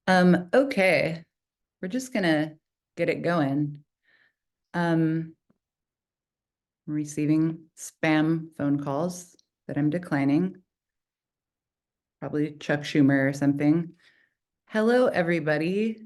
Okay, we're just gonna get it going. I'm receiving spam phone calls that I'm declining, probably Chuck Schumer or something. Hello, everybody.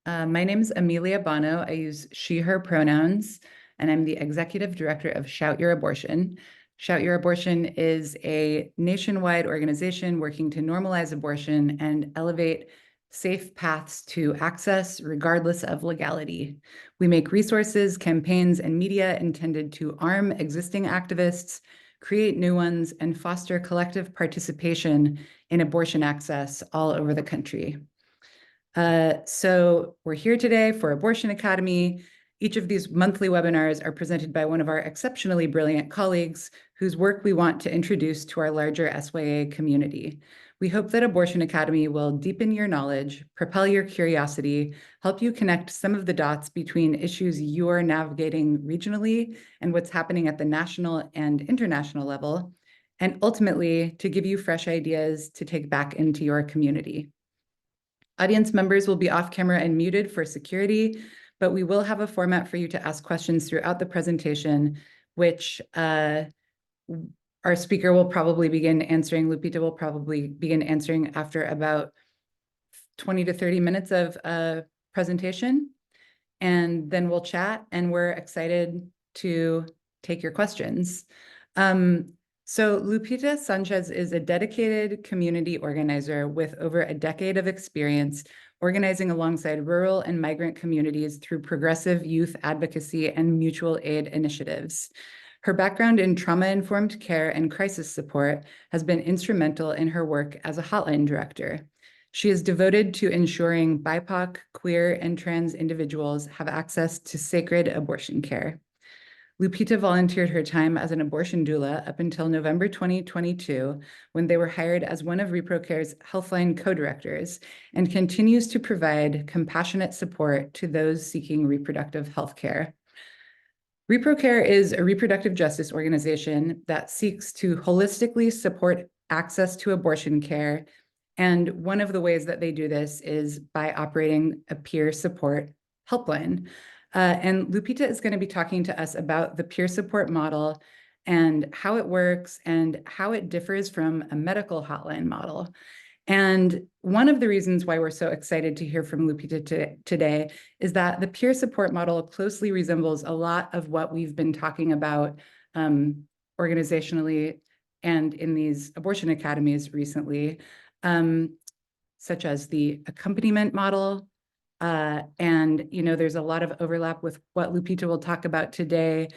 My name is Amelia Bono. I use she, her pronouns, and I'm the executive director of Shout Your Abortion. Shout Your Abortion is a nationwide organization working to normalize abortion and elevate safe paths to access, regardless of legality. We make resources, campaigns, and media intended to arm existing activists, create new ones, and foster collective participation in abortion access all over the country. So we're here today for Abortion Academy. Each of these monthly webinars are presented by one of our exceptionally brilliant colleagues whose work we want to introduce to our larger SYA community. We hope that Abortion Academy will deepen your knowledge, propel your curiosity, help you connect some of the dots between issues you are navigating regionally and what's happening at the national and international level, and ultimately to give you fresh ideas to take back into your community. Audience members will be off camera and muted for security, but we will have a format for you to ask questions throughout the presentation, which our speaker will probably begin answering. Lupita will probably begin answering after about 20 to 30 minutes of presentation. And then we'll chat, and we're excited to take your questions. So Lupita Sanchez is a dedicated community organizer with over a decade of experience organizing alongside rural and migrant communities through progressive youth advocacy and mutual aid initiatives. Her background in trauma-informed care and crisis support has been instrumental in her work as a hotline director. She is devoted to ensuring BIPOC, queer, and trans individuals have access to sacred abortion care. Lupita volunteered her time as an abortion doula up until November 2022, when they were hired as one of Reprocare's healthline co-directors, and continues to provide compassionate support to those seeking reproductive health care. Reprocare is a reproductive justice organization that seeks to holistically support access to abortion care. And one of the ways that they do this is by operating a peer support helpline. And Lupita is going to be talking to us about the peer support model and how it works and how it differs from a medical hotline model. And one of the reasons why we're so excited to hear from Lupita today is that the peer support model closely resembles a lot of what we've been talking about organizationally and in these abortion academies recently, such as the accompaniment model. And, you know, there's a lot of overlap with what Lupita will talk about today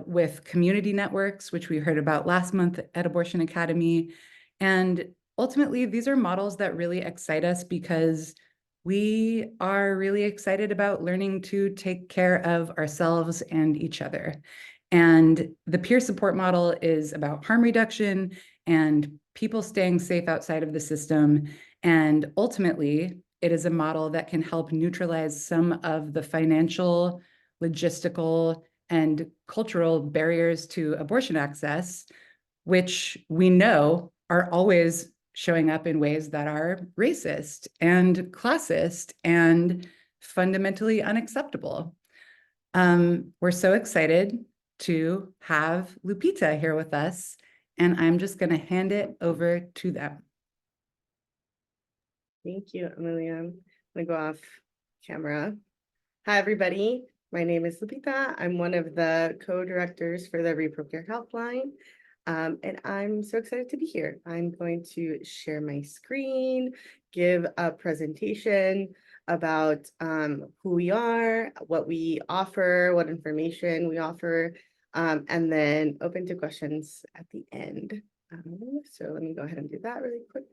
with community networks, which we heard about last month at Abortion Academy. And ultimately, these are models that really excite us because we are really excited about learning to take care of ourselves and each other. And the peer support model is about harm reduction and people staying safe outside of the system. And ultimately, it is a model that can help neutralize some of the financial, logistical, and cultural barriers to abortion access, which we know are always showing up in ways that are racist and classist and fundamentally unacceptable. We're so excited to have Lupita here with us, and I'm just going to hand it over to them. Thank you, Amelia. I'm going to go off camera. Hi, everybody. My name is Lupita. I'm one of the co-directors for the Reprocare Helpline, and I'm so excited to be here. I'm going to share my screen, give a presentation about who we are, what we offer, what information we offer, and then open to questions at the end. So let me go ahead and do that really quick.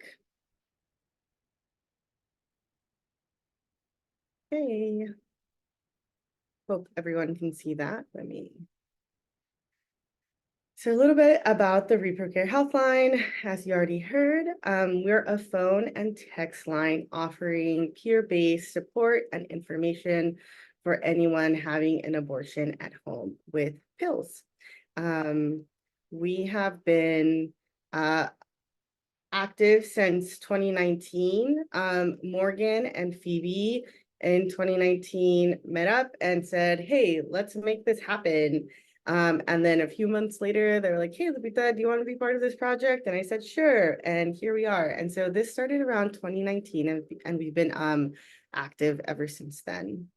Hey, hope everyone can see that. So a little bit about the Reprocare Healthline. As you already heard, we're a phone and text line offering peer-based support and information for anyone having an abortion at home with pills. We have been active since 2019. Morgan and Phoebe in 2019 met up and said, hey, let's make this happen. And then a few months later, they were like, hey, Lupita, do you want to be part of this project? And I said, sure. And here we are. And so this started around 2019, and we've been active ever since then.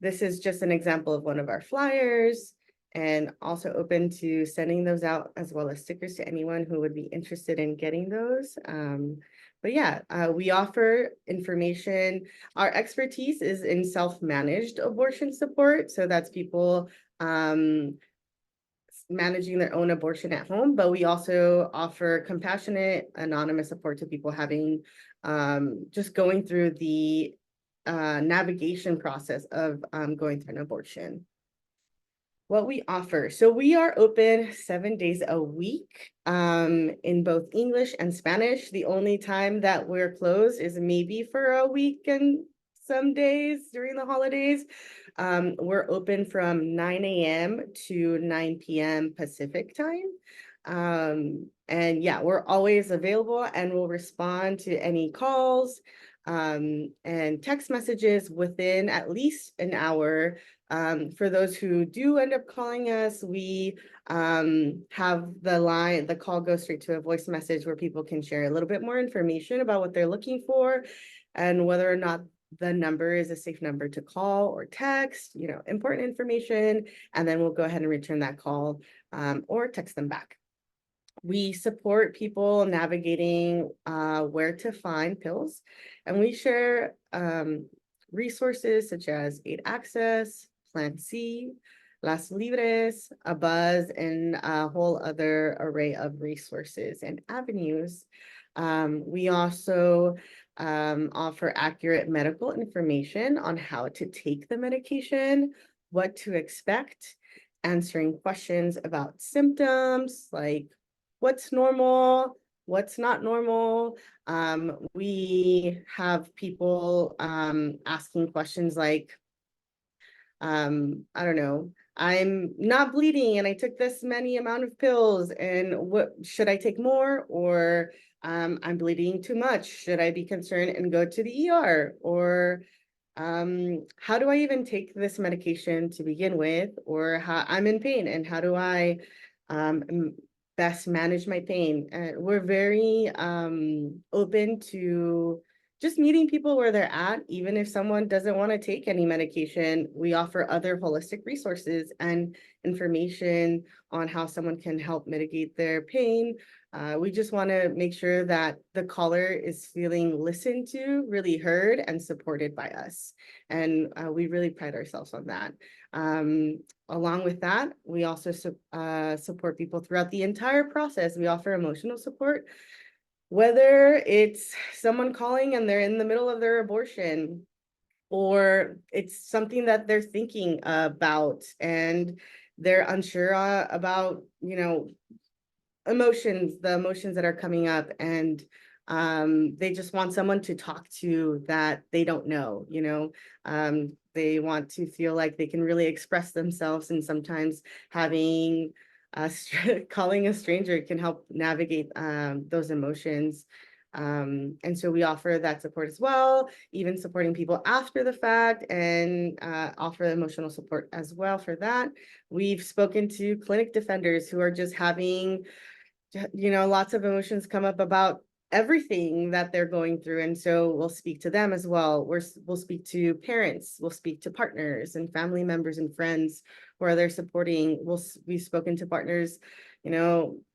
This is just an example of one of our flyers, and also open to sending those out, as well as stickers to anyone who would be interested in getting those. But yeah, we offer information. Our expertise is in self-managed abortion support. So that's people managing their own abortion at home, but we also offer compassionate, anonymous support to people having just going through the navigation process of going through an abortion. What we offer. So we are open 7 days a week in both English and Spanish. The only time that we're closed is maybe for a week and some days during the holidays. We're open from 9 a.m. to 9 p.m. Pacific time. And yeah, we're always available and we'll respond to any calls and text messages within at least an hour. For those who do end up calling us, we have the call goes straight to a voice message where people can share a little bit more information about what they're looking for and whether or not the number is a safe number to call or text, important information, and then we'll go ahead and return that call or text them back. We support people navigating where to find pills, and we share resources such as Aid Access, Plan C, Las Libres, a buzz, and a whole other array of resources and avenues. We also offer accurate medical information on how to take the medication, what to expect, answering questions about symptoms like what's normal, what's not normal. We have people asking questions like, I don't know, I'm not bleeding and I took this many amount of pills, and what should I take more? Or I'm bleeding too much. Should I be concerned and go to the ER? Or how do I even take this medication to begin with? Or how I'm in pain and how do I best manage my pain? We're very open to just meeting people where they're at. Even if someone doesn't want to take any medication, we offer other holistic resources and information on how someone can help mitigate their pain. We just want to make sure that the caller is feeling listened to, really heard, and supported by us. And we really pride ourselves on that. Along with that, we also support people throughout the entire process. We offer emotional support, whether it's someone calling and they're in the middle of their abortion, or it's something that they're thinking about and they're unsure about, the emotions that are coming up, and they just want someone to talk to that they don't know. They want to feel like they can really express themselves, and sometimes having calling a stranger can help navigate those emotions. And so we offer that support as well, even supporting people after the fact, and offer emotional support as well for that. We've spoken to clinic defenders who are just having lots of emotions come up about everything that they're going through. And so we'll speak to them as well. We'll speak to parents, we'll speak to partners and family members and friends where they're supporting. We've spoken to partners,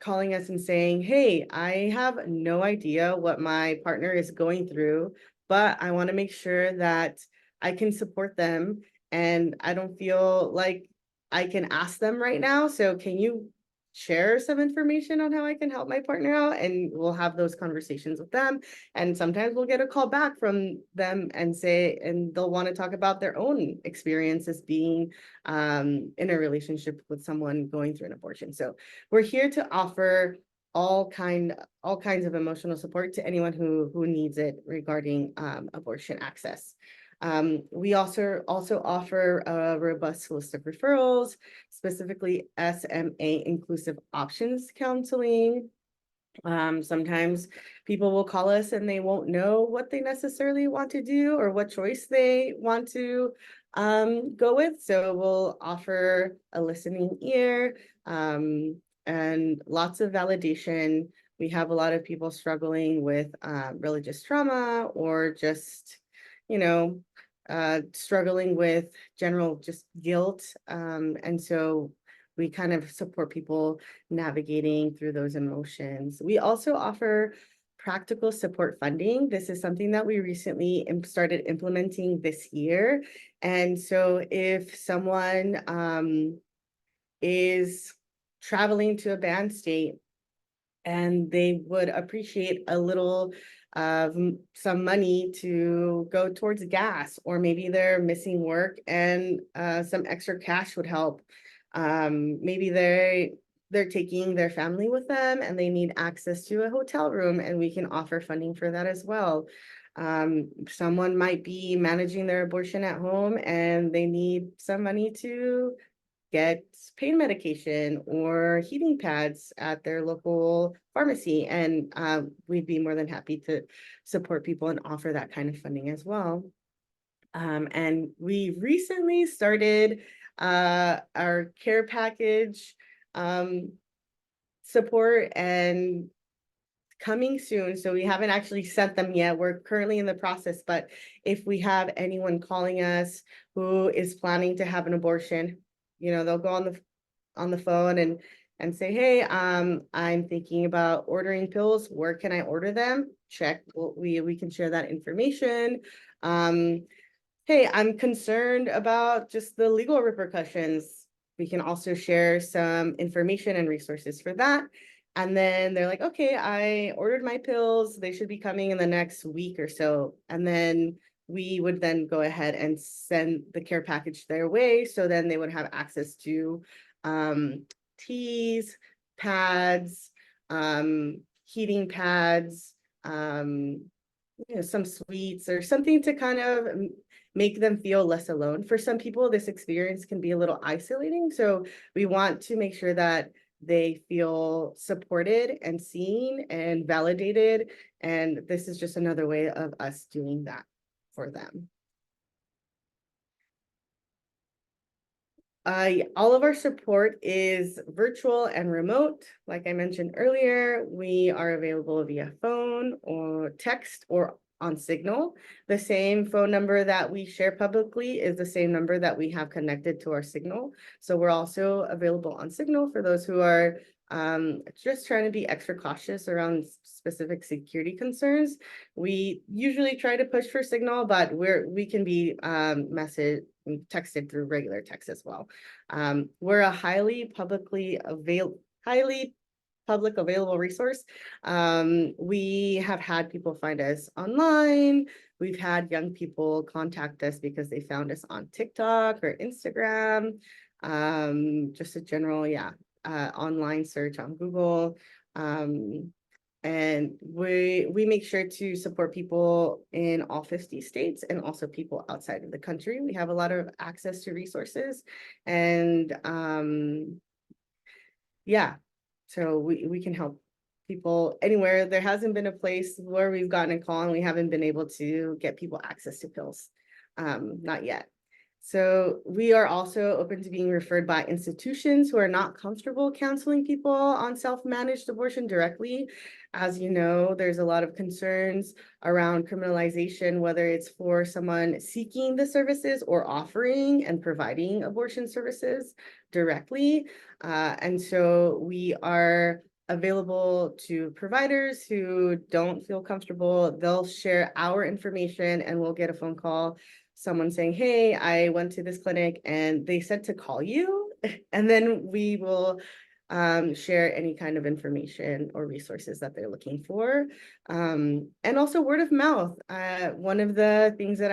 calling us and saying, hey, I have no idea what my partner is going through, but I want to make sure that I can support them and I don't feel like I can ask them right now. So can you share some information on how I can help my partner out? And we'll have those conversations with them. And sometimes we'll get a call back from them and they'll want to talk about their own experiences being in a relationship with someone going through an abortion. So we're here to offer all kinds of emotional support to anyone who needs it regarding abortion access. We also offer a robust list of referrals, specifically SMA inclusive options counseling, Sometimes people will call us and they won't know what they necessarily want to do or what choice they want to go with. So we'll offer a listening ear and lots of validation. We have a lot of people struggling with religious trauma or just, you know, struggling with general just guilt. And so we kind of support people navigating through those emotions. We also offer practical support funding. This is something that we recently started implementing this year. And so if someone is traveling to a banned state and they would appreciate a little of some money to go towards gas, or maybe they're missing work and some extra cash would help. Maybe they're taking their family with them and they need access to a hotel room, and we can offer funding for that as well. Someone might be managing their abortion at home and they need some money to get pain medication or heating pads at their local pharmacy. And we'd be more than happy to support people and offer that kind of funding as well. And we recently started our care package support, and coming soon. So we haven't actually sent them yet. We're currently in the process, but if we have anyone calling us who is planning to have an abortion, they'll go on the phone and say, hey, I'm thinking about ordering pills. Where can I order them? Check. We can share that information. Hey, I'm concerned about just the legal repercussions. We can also share some information and resources for that. And then they're like, okay, I ordered my pills. They should be coming in the next week or so. And then we would then go ahead and send the care package their way. So then they would have access to teas, pads, heating pads, some sweets or something to kind of make them feel less alone. For some people, this experience can be a little isolating. So we want to make sure that they feel supported and seen and validated. And this is just another way of us doing that for them. All of our support is virtual and remote. Like I mentioned earlier, we are available via phone or text or on Signal. The same phone number that we share publicly is the same number that we have connected to our Signal. So we're also available on Signal for those who are just trying to be extra cautious around specific security concerns. We usually try to push for Signal, but we can be texted through regular text as well. We're a highly public available resource. We have had people find us online. We've had young people contact us because they found us on TikTok or Instagram. Just a general, online search on Google. And we make sure to support people in all 50 states and also people outside of the country. We have a lot of access to resources, and so we can help people anywhere. There hasn't been a place where we've gotten a call and we haven't been able to get people access to pills. Not yet. So we are also open to being referred by institutions who are not comfortable counseling people on self-managed abortion directly. As you know, there's a lot of concerns around criminalization, whether it's for someone seeking the services or offering and providing abortion services directly. And so we are available to providers who don't feel comfortable. They'll share our information and we'll get a phone call, someone saying, hey, I went to this clinic and they said to call you. And then we will share any kind of information or resources that they're looking for. And also word of mouth. One of the things that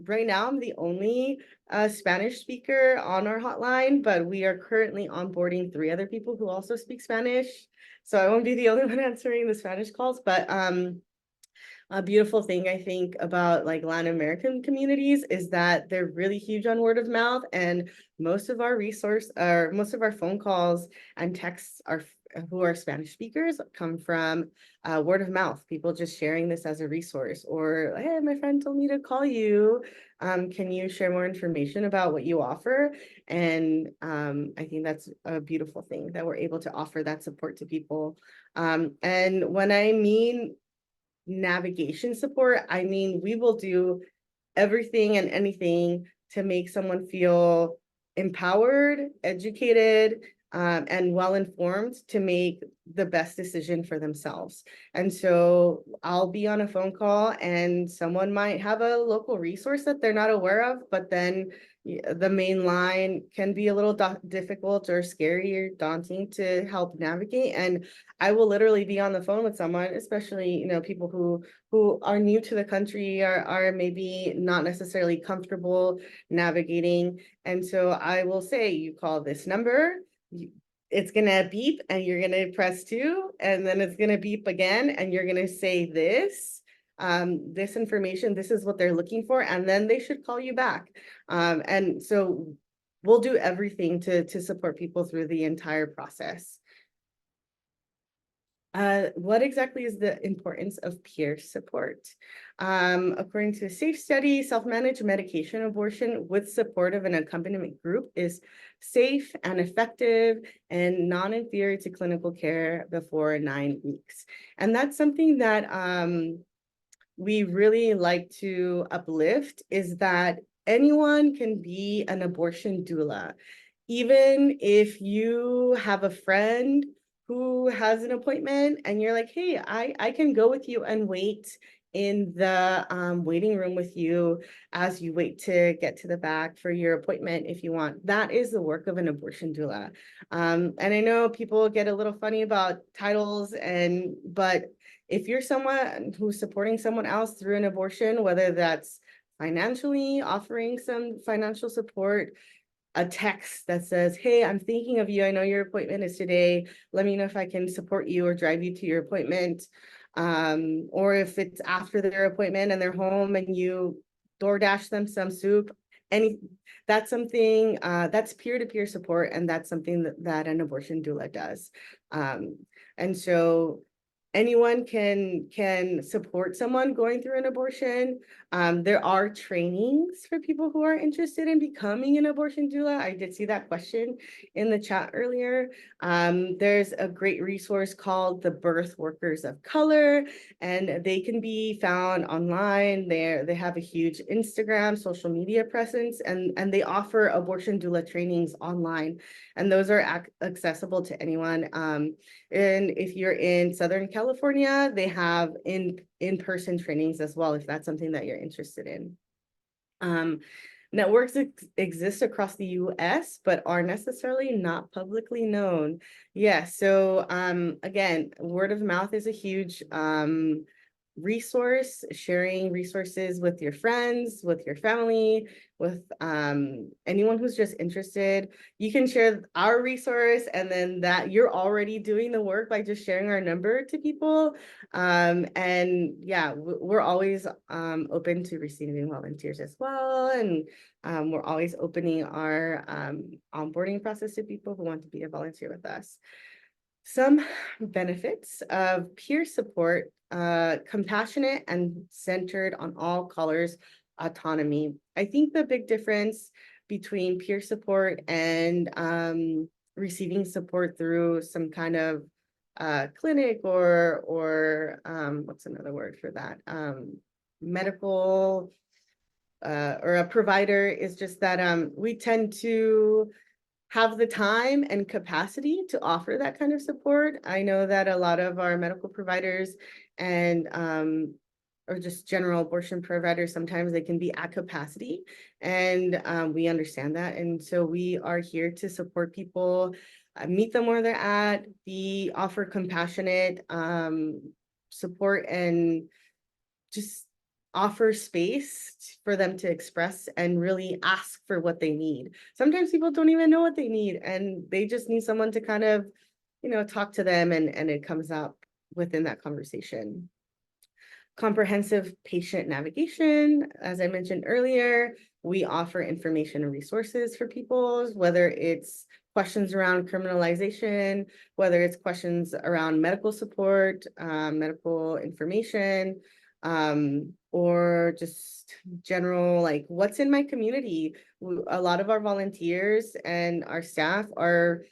right now I'm the only Spanish speaker on our hotline, but we are currently onboarding 3 other people who also speak Spanish. So I won't be the only one answering the Spanish calls, but a beautiful thing I think about like Latin American communities is that they're really huge on word of mouth, and most of our phone calls and texts are who are Spanish speakers come from word of mouth, people just sharing this as a resource, or hey, my friend told me to call you. Can you share more information about what you offer? And I think that's a beautiful thing that we're able to offer that support to people. And when I mean navigation support, I mean we will do everything and anything to make someone feel empowered, educated, and well-informed to make the best decision for themselves. And so I'll be on a phone call and someone might have a local resource that they're not aware of, but then the main line can be a little difficult or scary or daunting to help navigate. And I will literally be on the phone with someone, especially, people who are new to the country, are maybe not necessarily comfortable navigating. And so I will say, you call this number, it's gonna beep and you're gonna press 2, and then it's gonna beep again and you're gonna say this information, this is what they're looking for, and then they should call you back. And so we'll do everything to support people through the entire process. What exactly is the importance of peer support? According to a safe study, self-managed medication abortion with support of an accompaniment group is safe and effective and non-inferior to clinical care before 9 weeks. And that's something that we really like to uplift, is that anyone can be an abortion doula. Even if you have a friend who has an appointment and you're like, hey, I can go with you and wait in the waiting room with you as you wait to get to the back for your appointment if you want. That is the work of an abortion doula. And I know people get a little funny about titles, but if you're someone who's supporting someone else through an abortion, whether that's financially offering some financial support, a text that says, hey, I'm thinking of you, I know your appointment is today, let me know if I can support you or drive you to your appointment. Or if it's after their appointment and they're home and you DoorDash them some soup, that's something that's peer-to-peer support, and that's something that an abortion doula does. And so anyone can support someone going through an abortion. There are trainings for people who are interested in becoming an abortion doula. I did see that question in the chat earlier. There's a great resource called the Birth Workers of Color, and they can be found online. They have a huge Instagram, social media presence, and they offer abortion doula trainings online, and those are accessible to anyone. And if you're in Southern California, they have in-person trainings as well, if that's something that you're interested in. Networks exist across the US, but are necessarily not publicly known. Yes, so again, word of mouth is a huge resource, sharing resources with your friends, with your family, with anyone who's just interested. You can share our resource, and then that you're already doing the work by just sharing our number to people. And yeah, we're always open to receiving volunteers as well. And we're always opening our onboarding process to people who want to be a volunteer with us. Some benefits of peer support: compassionate and centered on all colors, autonomy. I think the big difference between peer support and receiving support through some kind of clinic or what's another word for that? Medical or a provider is just that we tend to have the time and capacity to offer that kind of support. I know that a lot of our medical providers and or just general abortion providers, sometimes they can be at capacity, and we understand that. And so we are here to support people, meet them where they're at, offer compassionate support, and just offer space for them to express and really ask for what they need. Sometimes people don't even know what they need, and they just need someone to kind of, talk to them, and it comes up within that conversation. comprehensive patient navigation. As I mentioned earlier, we offer information and resources for people, whether it's questions around criminalization, whether it's questions around medical support, medical information, or just general, like, what's in my community. A lot of our volunteers and our staff are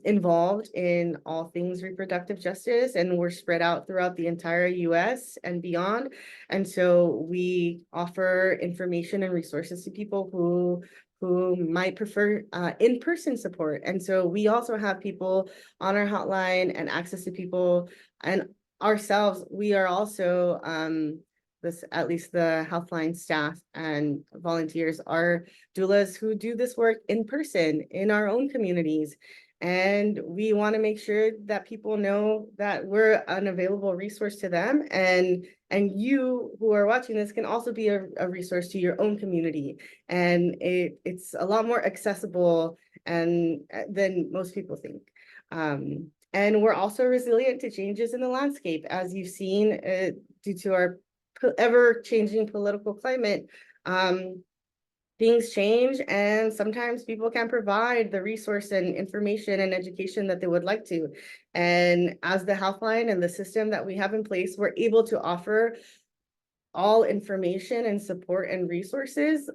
involved in all things reproductive justice, and we're spread out throughout the entire US and beyond. And so we offer information and resources to people who might prefer in-person support. And so we also have people on our hotline and access to people, and ourselves, we are also at least the healthline staff and volunteers are doulas who do this work in person in our own communities. And we want to make sure that people know that we're an available resource to them. And you who are watching this can also be a resource to your own community. And it's a lot more accessible and than most people think. And we're also resilient to changes in the landscape, as you've seen, due to our ever-changing political climate. Things change, and sometimes people can't provide the resource and information and education that they would like to. And as the Healthline and the system that we have in place, we're able to offer all information and support and resources,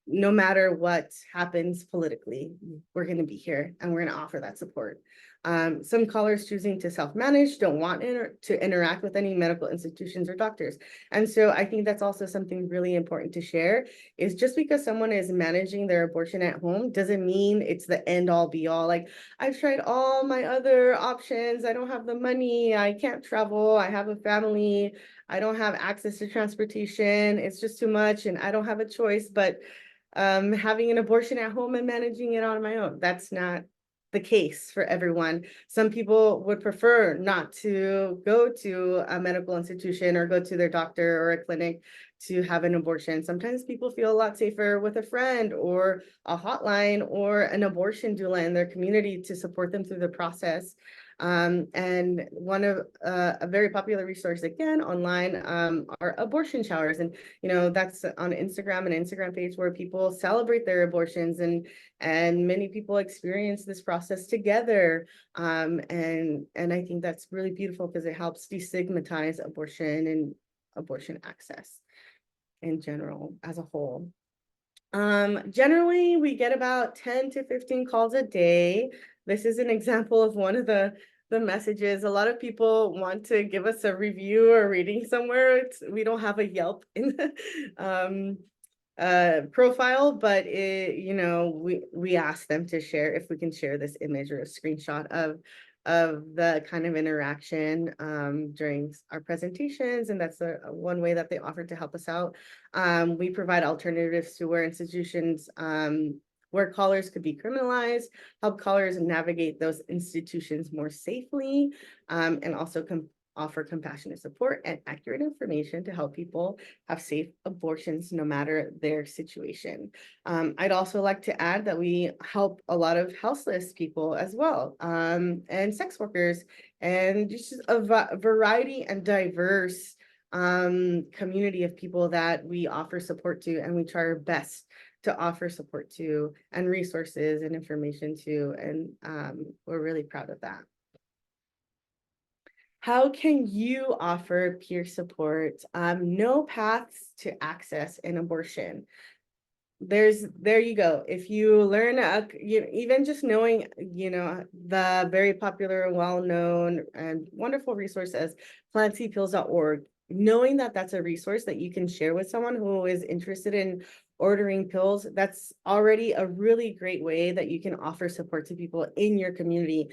no matter what happens politically. We're going to be here and we're going to offer that support. Some callers choosing to self-manage don't want to interact with any medical institutions or doctors. And so I think that's also something really important to share, is just because someone is managing their abortion at home doesn't mean it's the end all be all. Like, I've tried all my other options. I don't have the money. I can't travel. I have a family. I don't have access to transportation. It's just too much and I don't have a choice. But having an abortion at home and managing it on my own, that's not the case for everyone. Some people would prefer not to go to a medical institution or go to their doctor or a clinic to have an abortion. Sometimes people feel a lot safer with a friend or a hotline or an abortion doula in their community to support them through the process. And one of a very popular resource, again, online, are abortion showers. And, you know, that's on Instagram, an Instagram page where people celebrate their abortions, and many people experience this process together. And I think that's really beautiful because it helps destigmatize abortion and abortion access in general as a whole. Generally, we get about 10 to 15 calls a day. This is an example of one of the messages. A lot of people want to give us a review or rating somewhere. We don't have a Yelp in the profile, but you know, we ask them to share, if we can share this image or a screenshot of the kind of interaction during our presentations, and that's one way that they offer to help us out. We provide alternatives to where institutions, where callers could be criminalized, help callers navigate those institutions more safely, and also offer compassionate support and accurate information to help people have safe abortions no matter their situation. I'd also like to add that we help a lot of houseless people as well, and sex workers, and just a variety and diverse community of people that we offer support to, and we try our best to offer support to and resources and information to, and we're really proud of that. How can you offer peer support? No paths to access an abortion. There you go. If you learn, even just knowing, you know, the very popular, well-known and wonderful resource as plantseedpills.org, knowing that that's a resource that you can share with someone who is interested in ordering pills, that's already a really great way that you can offer support to people in your community.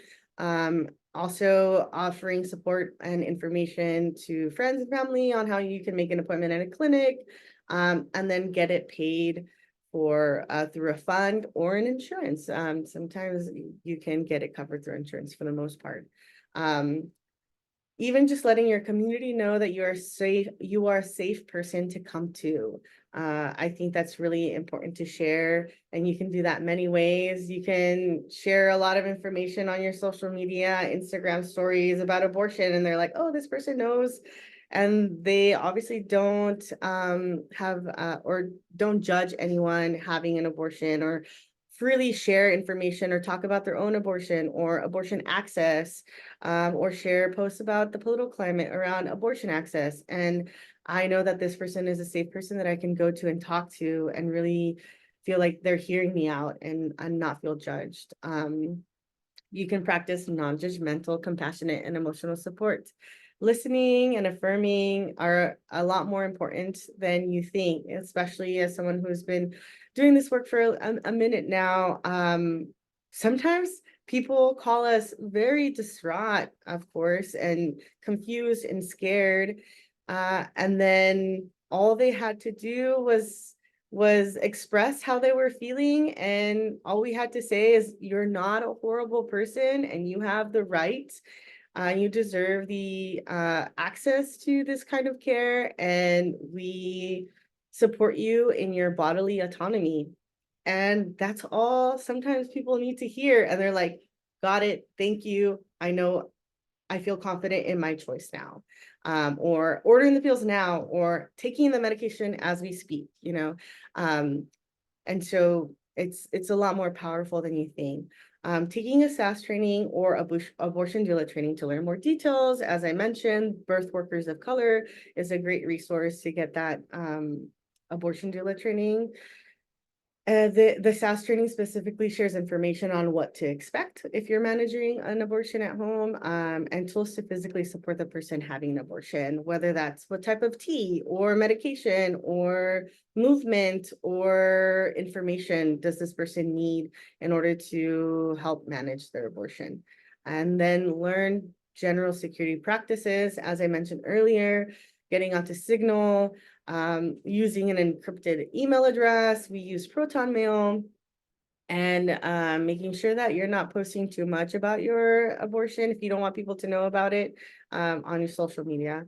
Also offering support and information to friends and family on how you can make an appointment at a clinic, and then get it paid for through a fund or an insurance. Sometimes you can get it covered through insurance for the most part. Even just letting your community know that you are a safe person to come to. I think that's really important to share, and you can do that many ways. You can share a lot of information on your social media, Instagram stories about abortion, and they're like, oh, this person knows, And they obviously don't have or don't judge anyone having an abortion, or freely share information or talk about their own abortion or abortion access, or share posts about the political climate around abortion access. And I know that this person is a safe person that I can go to and talk to and really feel like they're hearing me out and not feel judged. You can practice non-judgmental, compassionate, and emotional support. Listening and affirming are a lot more important than you think, especially as someone who's been doing this work for a minute now. Sometimes people call us very distraught, of course, and confused and scared. And then all they had to do was express how they were feeling, and all we had to say is, you're not a horrible person and you have the right, you deserve the access to this kind of care, and we support you in your bodily autonomy. And that's all sometimes people need to hear, and they're like, got it, thank you, I know, I feel confident in my choice now. Or ordering the pills now, or taking the medication as we speak, you know. And so it's a lot more powerful than you think. Taking a SAS training or abortion doula training to learn more details. As I mentioned, Birth Workers of Color is a great resource to get that abortion doula training. The SAS training specifically shares information on what to expect if you're managing an abortion at home, and tools to physically support the person having an abortion, whether that's what type of tea or medication or movement or information does this person need in order to help manage their abortion. And then learn general security practices, as I mentioned earlier, getting onto Signal, using an encrypted email address. We use Proton Mail, and making sure that you're not posting too much about your abortion if you don't want people to know about it on your social media.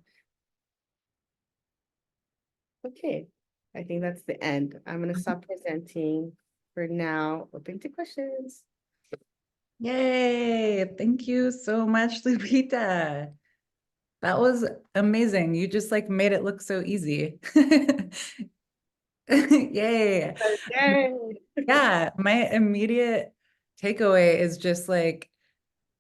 Okay, I think that's the end. I'm going to stop presenting for now. Open to questions. Yay! Thank you so much, Lupita. That was amazing. You just like made it look so easy. Yay. Yay! Yeah, my immediate takeaway is just like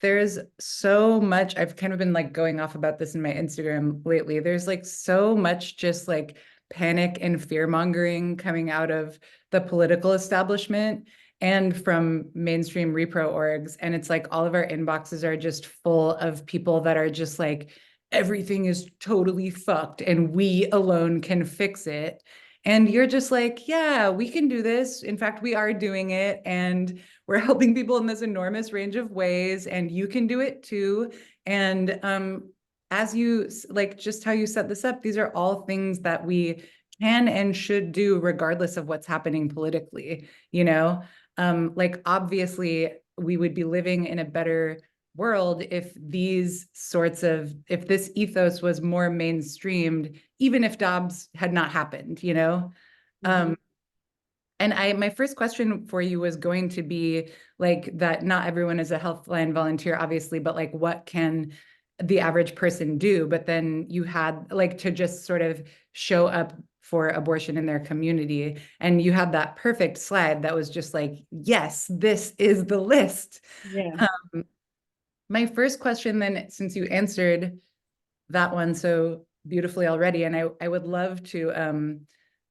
there's so much. I've kind of been like going off about this in my Instagram lately. There's like so much just like panic and fear mongering coming out of the political establishment and from mainstream repro orgs. And it's like all of our inboxes are just full of people that are just like, everything is totally fucked and we alone can fix it. And you're just like, yeah, we can do this. In fact, we are doing it. And we're helping people in this enormous range of ways, and you can do it too. And as you like, just how you set this up, these are all things that we can and should do regardless of what's happening politically, you know? Like obviously we would be living in a better world if these sorts of, if this ethos was more mainstreamed, even if Dobbs had not happened, you know? Mhm. And my first question for you was going to be like that not everyone is a healthline volunteer, obviously, but like what can the average person do? But then you had like to just sort of show up for abortion in their community. And you had that perfect slide that was just like, yes, this is the list. Yeah. My first question then, since you answered that one so beautifully already, and I would love to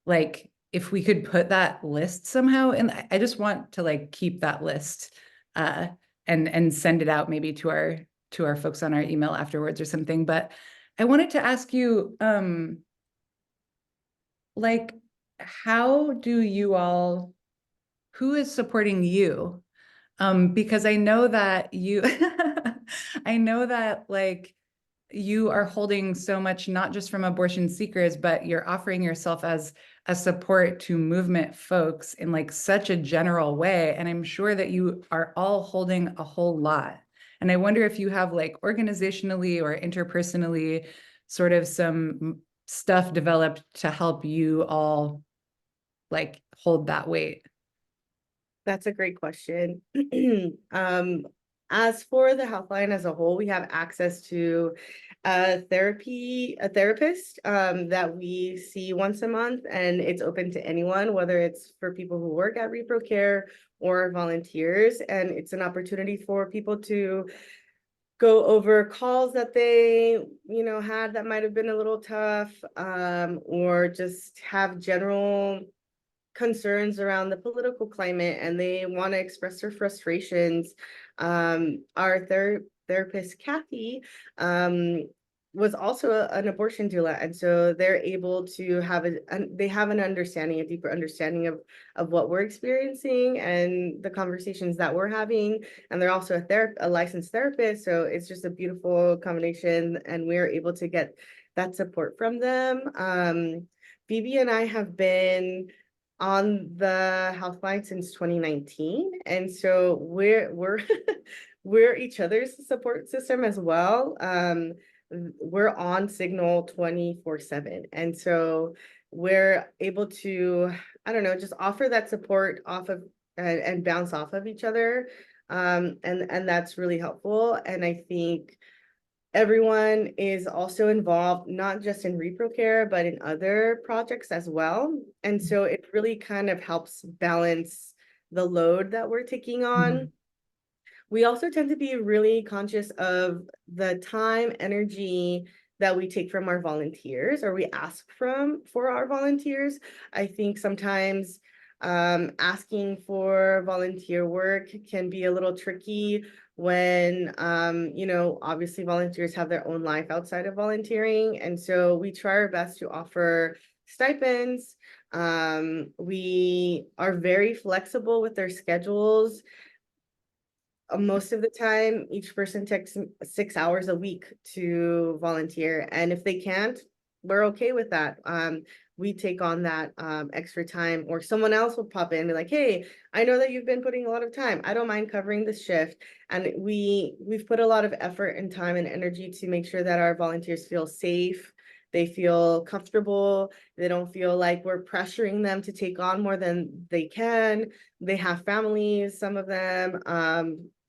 like if we could put that list somehow, and I just want to like keep that list uh and send it out maybe to our folks on our email afterwards or something. But I wanted to ask you like how do you all, who is supporting you? Because I know that you I know that like you are holding so much, not just from abortion seekers, but you're offering yourself as a support to movement folks in like such a general way. And I'm sure that you are all holding a whole lot. And I wonder if you have like organizationally or interpersonally sort of some stuff developed to help you all like hold that weight. That's a great question. As for the Healthline as a whole, we have access to a therapist that we see once a month, and it's open to anyone, whether it's for people who work at Reprocare or volunteers. And it's an opportunity for people to go over calls that they, had that might have been a little tough, or just have general concerns around the political climate and they want to express their frustrations. Our therapist, Kathy, was also an abortion doula. And so they're able to have they have an understanding, a deeper understanding of what we're experiencing and the conversations that we're having. And they're also a licensed therapist. So it's just a beautiful combination. And we're able to get that support from them. Phoebe and I have been on the Healthline since 2019. And so we're we're each other's support system as well. We're on Signal 24/7. And so we're able to, I don't know, just offer that support off of and bounce off of each other. And that's really helpful. And I think everyone is also involved, not just in Reprocare, but in other projects as well. And so it really kind of helps balance the load that we're taking on. We also tend to be really conscious of the time, energy that we take from our volunteers, or we ask for our volunteers. I think sometimes asking for volunteer work can be a little tricky when, obviously volunteers have their own life outside of volunteering. And so we try our best to offer stipends. We are very flexible with their schedules. Most of the time, each person takes 6 hours a week to volunteer. And if they can't, we're okay with that. We take on that extra time, or someone else will pop in and be like, hey, I know that you've been putting a lot of time. I don't mind covering this shift. And we've put a lot of effort and time and energy to make sure that our volunteers feel safe. They feel comfortable. They don't feel like we're pressuring them to take on more than they can. They have families, some of them,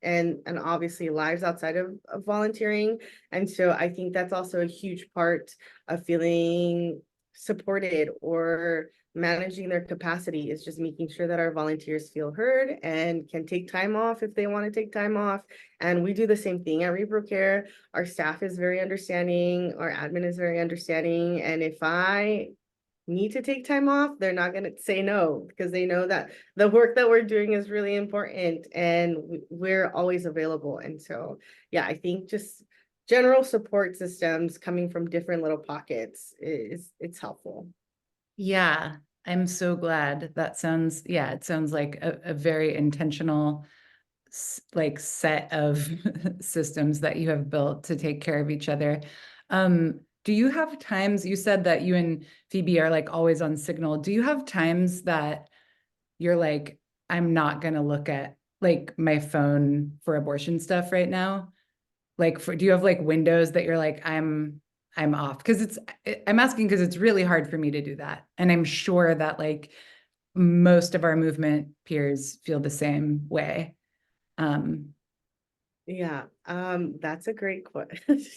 and obviously lives outside of volunteering. And so I think that's also a huge part of feeling supported or managing their capacity, is just making sure that our volunteers feel heard and can take time off if they want to take time off. And we do the same thing at Reprocare. Our staff is very understanding, our admin is very understanding. And if I need to take time off, they're not going to say no, because they know that the work that we're doing is really important and we're always available. And so, yeah, I think just general support systems coming from different little pockets it's helpful. Yeah, I'm so glad. That sounds, yeah, it sounds like a very intentional like set of systems that you have built to take care of each other. Do you have times, you said that you and Phoebe are like always on Signal. Do you have times that you're like, I'm not going to look at like my phone for abortion stuff right now? Like, do you have like windows that you're like, I'm off? Because I'm asking because it's really hard for me to do that. And I'm sure that like most of our movement peers feel the same way. Yeah, that's a great question.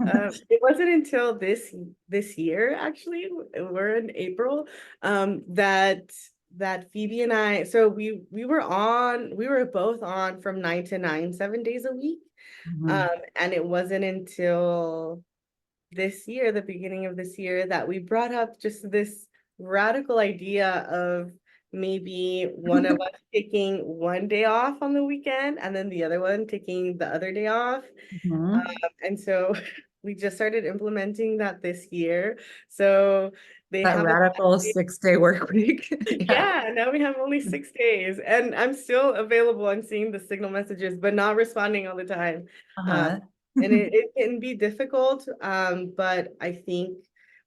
It wasn't until this year, actually, we're in April, that Phoebe and I, so we were both on from 9 to 9, 7 days a week. And it wasn't until this year, the beginning of this year, that we brought up just this radical idea of maybe one of us taking one day off on the weekend and then the other one taking the other day off. And so we just started implementing that this year. So they That have radical 6-day work week. yeah, now we have only 6 days, and I'm still available. I'm seeing the Signal messages, but not responding all the time. And it can be difficult, but I think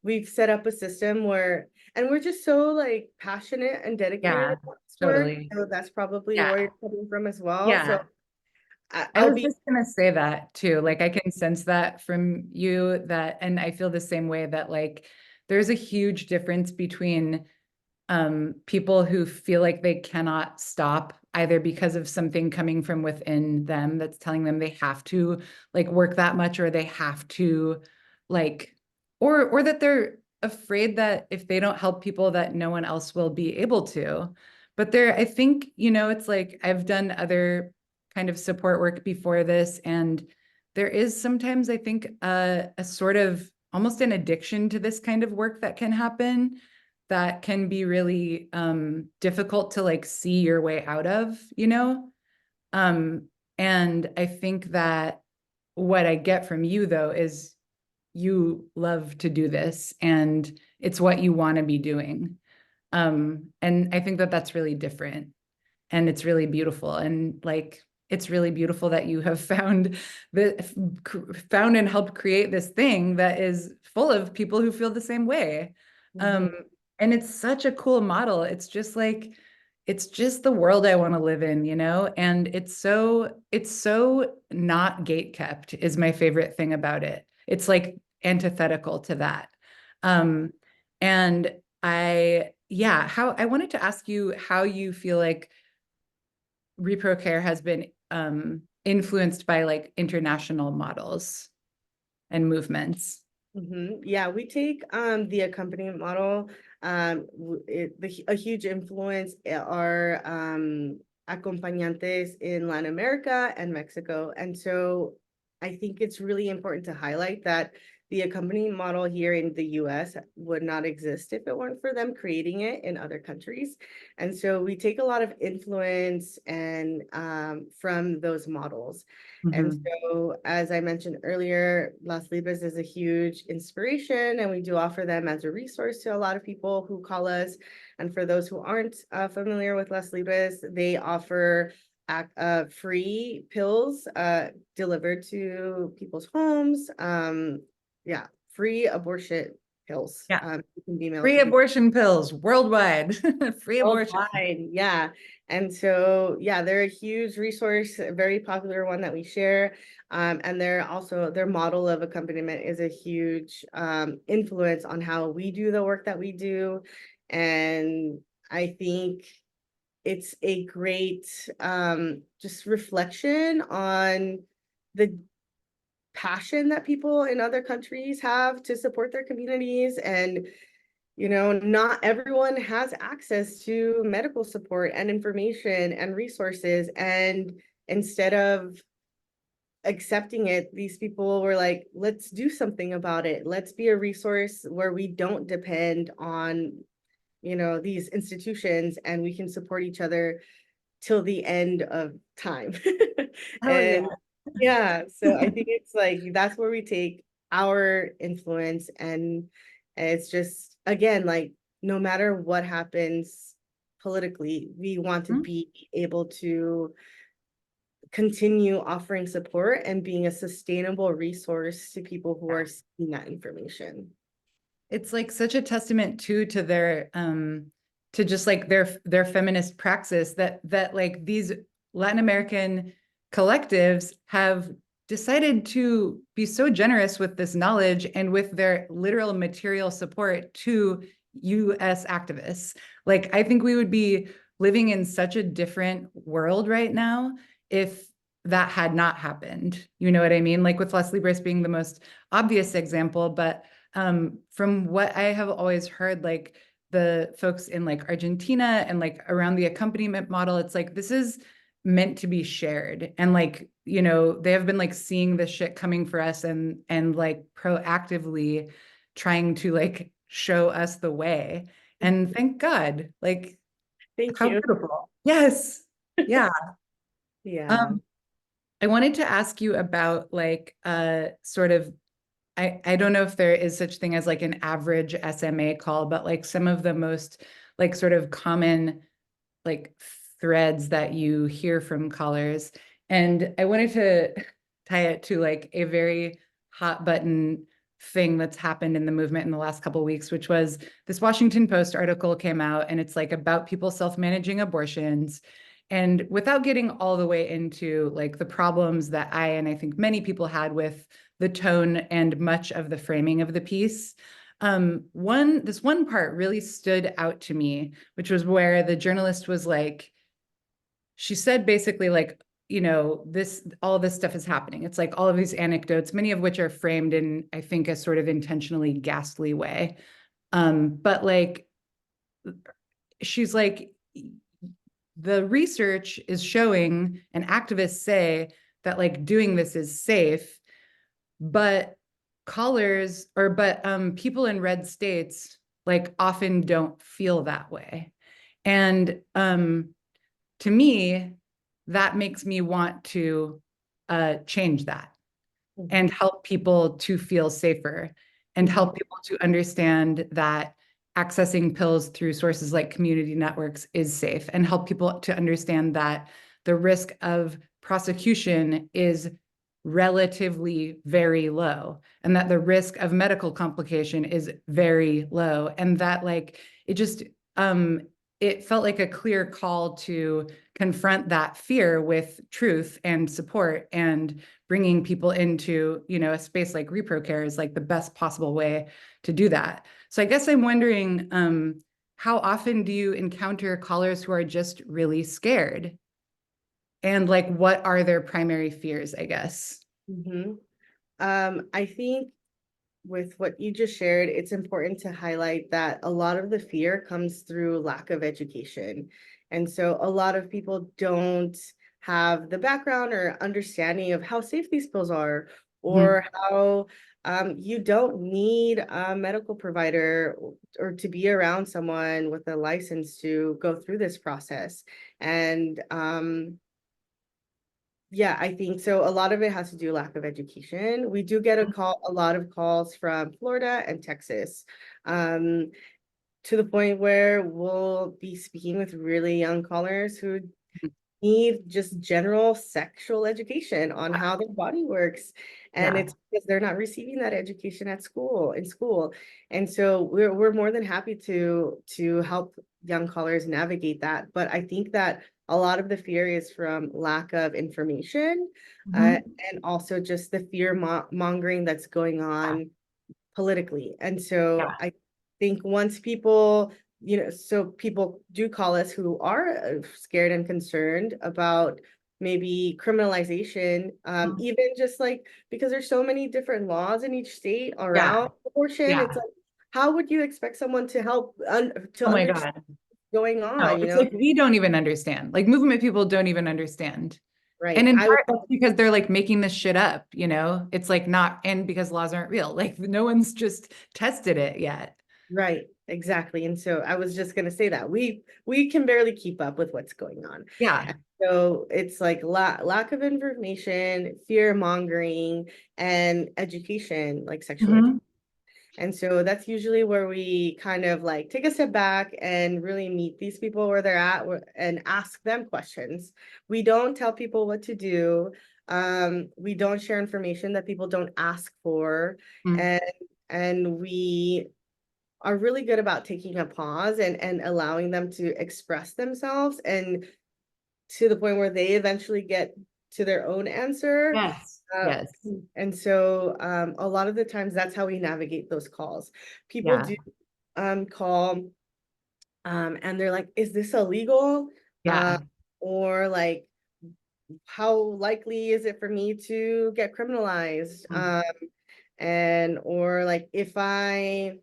we've set up a system where, and we're just so like passionate and dedicated Yeah, about this work. totally. So that's probably Yeah. where you're coming from as well. Yeah. So I I'll was be, just gonna say that too. Like I can sense that from you, that, and I feel the same way, that like there's a huge difference between people who feel like they cannot stop either because of something coming from within them that's telling them they have to like work that much, or they have to like, or that they're afraid that if they don't help people that no one else will be able to. But there, I think, it's like I've done other kind of support work before this, and there is sometimes, I think, a sort of almost an addiction to this kind of work that can happen, that can be really difficult to like see your way out of, Um, and I think that what I get from you though is you love to do this and it's what you want to be doing. And I think that that's really different and it's really beautiful. And like, it's really beautiful that you have found and helped create this thing that is full of people who feel the same way. Mhm. Um, and it's such a cool model. It's just like, it's just the world I want to live in, And it's so not gate kept is my favorite thing about it. It's like antithetical to that. Um, and I wanted to ask you how you feel like Reprocare has been influenced by like international models and movements. Yeah, we take the accompaniment model. A huge influence are acompañantes in Latin America and Mexico. And so I think it's really important to highlight that the accompaniment model here in the US would not exist if it weren't for them creating it in other countries. And so we take a lot of influence and from those models. And Mhm. so, as I mentioned earlier, Las Libras is a huge inspiration, and we do offer them as a resource to a lot of people who call us. And for those who aren't familiar with Las Libras, they offer free pills delivered to people's homes. Yeah, free abortion pills. Yeah. It can be mailed Free to people abortion pills worldwide. Free abortion. worldwide. Yeah. And so, yeah, they're a huge resource, a very popular one that we share. And they're also, their model of accompaniment is a huge influence on how we do the work that we do. And I think it's a great just reflection on the passion that people in other countries have to support their communities. And not everyone has access to medical support and information and resources. And instead of accepting it, these people were like, let's do something about it. Let's be a resource where we don't depend on, these institutions, and we can support each other till the end of time. Hell yeah. And yeah, so I think it's like that's where we take our influence, and it's just again like no matter what happens politically, we want to be able to continue offering support and being a sustainable resource to people who are seeking that information. It's like such a testament too to their to just like their feminist praxis that like these Latin American collectives have decided to be so generous with this knowledge and with their literal material support to US activists. Like I think we would be living in such a different world right now if that had not happened. You know what I mean? Like with Les Libres being the most obvious example, but from what I have always heard, like the folks in like Argentina and like around the accompaniment model, it's like this is meant to be shared. And like, they have been like seeing this shit coming for us and like proactively trying to like show us the way. And thank God, like Thank how you. beautiful. Yes. Yeah. Yeah. Um, I wanted to ask you about like sort of I don't know if there is such thing as like an average SMA call, but like some of the most like sort of common like threads that you hear from callers. And I wanted to tie it to like a very hot button thing that's happened in the movement in the last couple of weeks, which was this Washington Post article came out and it's like about people self-managing abortions. And without getting all the way into like the problems that I and I think many people had with the tone and much of the framing of the piece, this one part really stood out to me, which was where the journalist was like, she said basically like, all this stuff is happening. It's like all of these anecdotes, many of which are framed in, I think, a sort of intentionally ghastly way. But like, she's like, the research is showing, and activists say that like doing this is safe, but people in red states like often don't feel that way. And to me, that makes me want to change that and help people to feel safer and help people to understand that accessing pills through sources like community networks is safe and help people to understand that the risk of prosecution is relatively very low and that the risk of medical complication is very low and that like it just it felt like a clear call to confront that fear with truth and support, and bringing people into, a space like Reprocare is like the best possible way to do that. So I guess I'm wondering, how often do you encounter callers who are just really scared? And like, what are their primary fears, I guess? I think with what you just shared, it's important to highlight that a lot of the fear comes through lack of education. And so a lot of people don't have the background or understanding of how safe these pills are, or how you don't need a medical provider or to be around someone with a license to go through this process. And yeah, I think so. A lot of it has to do lack of education. We do get a lot of calls from Florida and Texas, to the point where we'll be speaking with really young callers who need just general sexual education on how their body works. And Yeah. it's because they're not receiving that education in school. And so we're more than happy to help young callers navigate that. But I think that a lot of the fear is from lack of information, and also just the fear mongering that's going on politically. And so Yeah. I think once people, so people do call us who are scared and concerned about maybe criminalization, even just like, because there's so many different laws in each state Yeah. around abortion. It's Yeah. like, how would you expect someone to help to Oh my understand God. what's going No, on, it's like we don't even understand. Like movement people don't even understand. And Right. in part, that's because they're like making this shit up, It's like not, and because laws aren't real. Like no one's just tested it yet. Right, exactly. And so I was just gonna say that we can barely keep up with what's going on. Yeah. And so it's like lack of information, fear mongering, and education, like sexual education. And so that's usually where we kind of like take a step back and really meet these people where they're at and ask them questions. We don't tell people what to do. We don't share information that people don't ask for. Mhm. And we are really good about taking a pause and allowing them to express themselves, and to the point where they eventually get to their own answer. Yes. Uh, Yes. and so a lot of the times that's how we navigate those calls. People Yeah. do call, and they're like, is this illegal? Yeah. Or like, how likely is it for me to get criminalized? And or like if I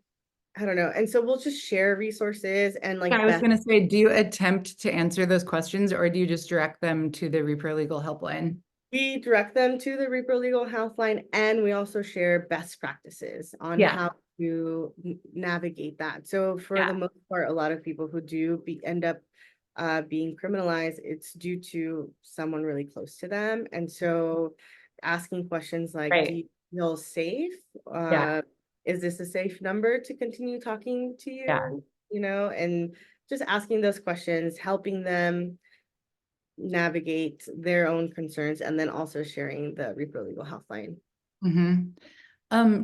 don't know. And so we'll just share resources and Yeah, like I was best. going to say, do you attempt to answer those questions or do you just direct them to the Repro Legal helpline? We direct them to the Repro Legal Healthline, and we also share best practices on Yeah. how to navigate that. So for the Yeah. most part, a lot of people who do end up being criminalized, it's due to someone really close to them. And so asking questions like, do Right. you feel safe? Yeah. Is this a safe number to continue talking to Yeah. you? And just asking those questions, helping them navigate their own concerns, and then also sharing the Repro Legal Healthline.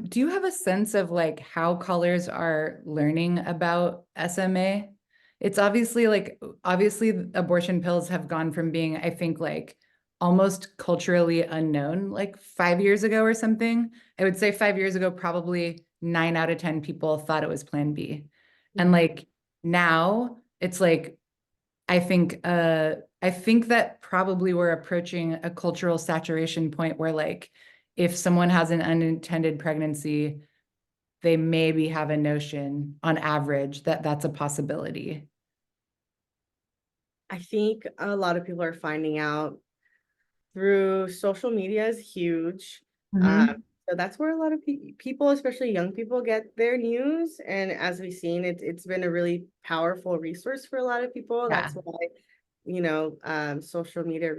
Do you have a sense of like how callers are learning about SMA? It's obviously abortion pills have gone from being, I think, like almost culturally unknown like 5 years ago or something. I would say 5 years ago, probably 9 out of 10 people thought it was plan B. And Mhm. like now it's like, I think that probably we're approaching a cultural saturation point where like if someone has an unintended pregnancy, they maybe have a notion on average that that's a possibility. I think a lot of people are finding out through social media is huge. Mhm. So that's where a lot of people, especially young people, get their news. And as we've seen, it's been a really powerful resource for a lot of people. Yeah. That's why, social media,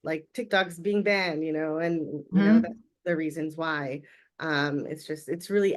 like TikTok's being banned, and that's Mhm. the reasons why. It's really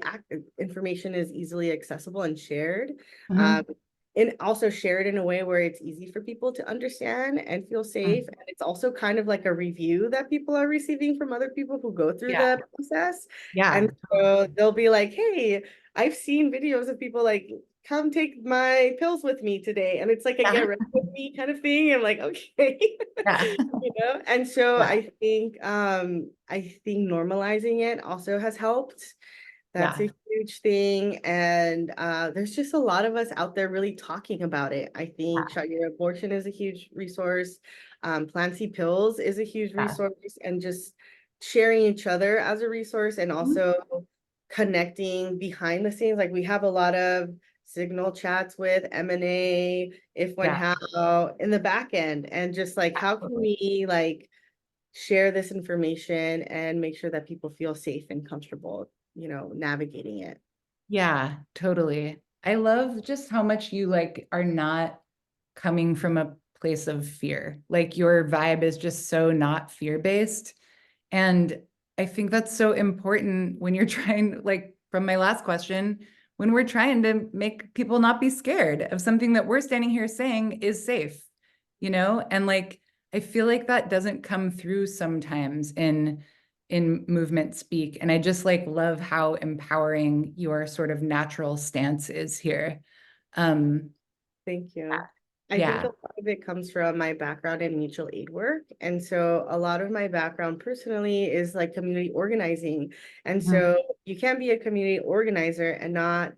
information is easily accessible and shared. Um, Mhm. and also share it in a way where it's easy for people to understand and feel safe. Mhm. And it's also kind of like a review that people are receiving from other people who go through Yeah. the process. Yeah. And so they'll be like, hey, I've seen videos of people like, come take my pills with me today. And it's like a Yeah. get ready with me kind of thing. I'm like, okay. Yeah. And so Yeah. I think normalizing it also has helped. That's Yeah. a huge thing. And there's just a lot of us out there really talking about it. I think Shut Your Abortion is a huge resource. Plan C Pills is a huge Yeah. resource, and just sharing each other as a resource, and Mhm. also connecting behind the scenes. Like we have a lot of signal chats with M&A, if when Yeah. how in the back end, and just like how can Absolutely. we like share this information and make sure that people feel safe and comfortable, navigating it. Yeah, totally. I love just how much you like are not coming from a place of fear. Like your vibe is just so not fear-based. And I think that's so important when you're trying, like from my last question, when we're trying to make people not be scared of something that we're standing here saying is safe, And like I feel like that doesn't come through sometimes in movement speak. And I just like love how empowering your sort of natural stance is here. Um, Thank you. I think a yeah. lot of it comes from my background in mutual aid work. And so a lot of my background personally is like community organizing. And Mhm. so you can't be a community organizer and not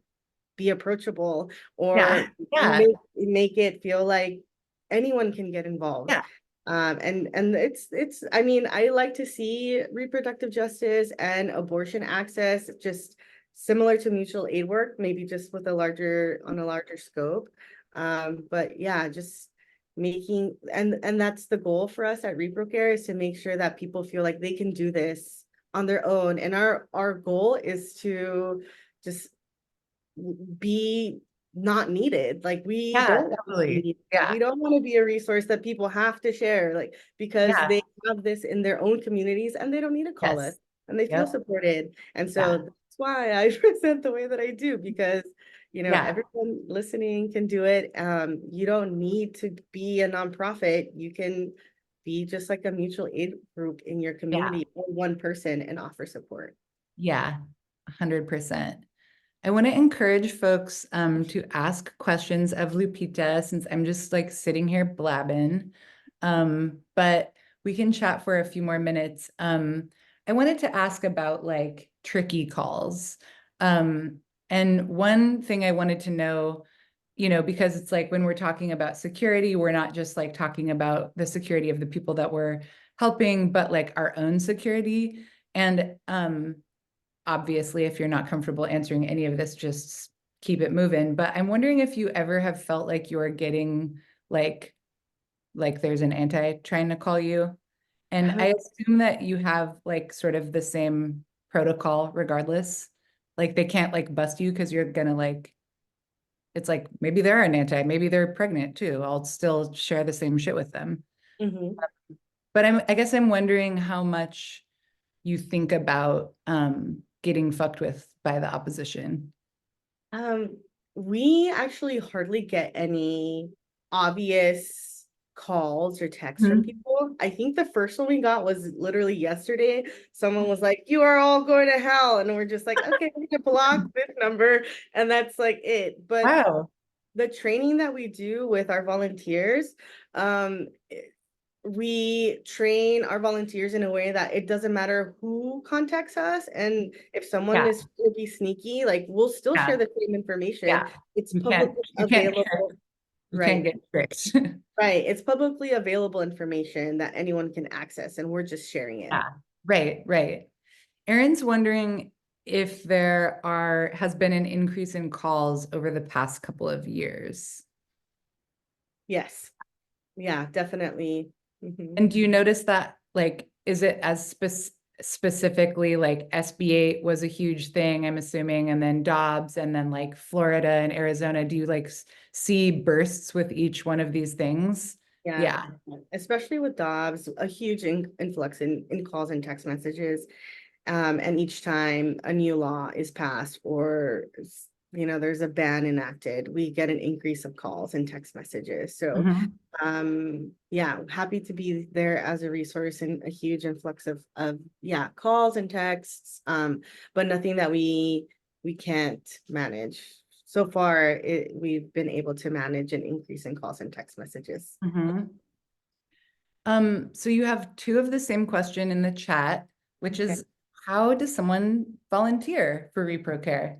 be approachable, Yeah. or Yeah. make it feel like anyone can get involved. Yeah. And it's I mean, I like to see reproductive justice and abortion access just similar to mutual aid work, maybe just with on a larger scope. But yeah, just making, and that's the goal for us at Reprocare, is to make sure that people feel like they can do this on their own. And our goal is to just be not needed. Like we Yeah, don't want to be totally. needed. Yeah. We don't want to be a resource that people have to share, like because Yeah. they have this in their own communities and they don't need to call us Yes. and they feel Yep. supported. And so Yeah. that's why I present the way that I do, because Yeah. everyone listening can do it. You don't need to be a nonprofit. You can be just like a mutual aid group in your Yeah. community, or one person, and offer support. Yeah. 100%. I want to encourage folks to ask questions of Lupita since I'm just like sitting here blabbing. But we can chat for a few more minutes. I wanted to ask about like tricky calls. Um, and one thing I wanted to know, because it's like when we're talking about security, we're not just like talking about the security of the people that we're helping, but like our own security. And obviously, if you're not comfortable answering any of this, just keep it moving. But I'm wondering if you ever have felt like you're getting like there's an anti trying to call you. And I assume that you have like sort of the same protocol regardless. Like they can't like bust you because you're gonna like it's like maybe they're an anti, maybe they're pregnant too. I'll still share the same shit with them. Mhm. But I guess I'm wondering how much you think about getting fucked with by the opposition. Um, we actually hardly get any obvious calls or texts from Mhm. people. I think the first one we got was literally yesterday. Someone was like, "You are all going to hell," and we're just like, "Okay, we can block this number," and that's like it. But Wow. the training that we do with our volunteers, um, we train our volunteers in a way that it doesn't matter who contacts us. And if someone Yeah. is to be sneaky, like we'll still Yeah. share the same information. Yeah. It's You can't, publicly you can't, available. you can't Right. get tricked. Right. It's publicly available information that anyone can access, and we're just sharing it. Yeah. Right, right. Erin's wondering if has been an increase in calls over the past couple of years. Yes. Yeah, definitely. Mhm. And do you notice that, like, is it as specifically like SB8 was a huge thing, I'm assuming, and then Dobbs, and then like Florida and Arizona? Do you like see bursts with each one of these things? Yeah, especially with Dobbs, a huge influx in calls and text messages. And each time a new law is passed or there's a ban enacted, we get an increase of calls and text messages. So yeah, happy to be there as a resource, and a huge influx of calls and texts, but nothing that we can't manage. So far, we've been able to manage an increase in calls and text messages. So you have two of the same question in the chat, which Okay. is, how does someone volunteer for Reprocare?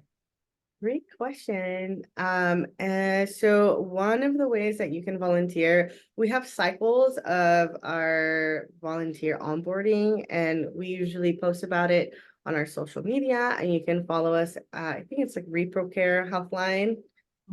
Great question. And so one of the ways that you can volunteer, we have cycles of our volunteer onboarding, and we usually post about it on our social media, and you can follow us. I think it's like Reprocare Healthline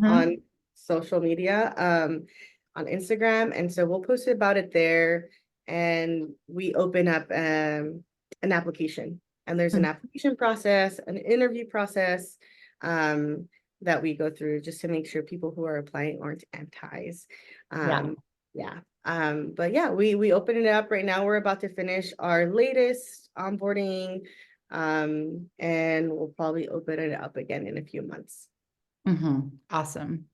on social media, on Instagram. And so we'll post about it there, and we open up an application, and there's an application process, an interview process, that we go through just to make sure people who are applying aren't antis. But yeah, we open it up right now. We're about to finish our latest onboarding, and we'll probably open it up again in a few months. Awesome.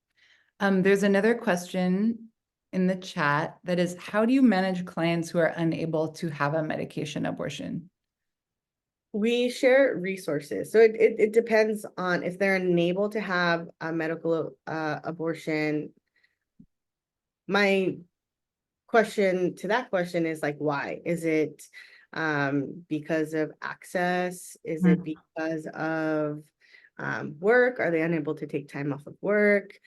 There's another question in the chat that is, how do you manage clients who are unable to have a medication abortion? We share resources. So it depends on if they're unable to have a medical abortion. My question to that question is like, why? Is it because of access? Is it because of work? Are they unable to take time off of work?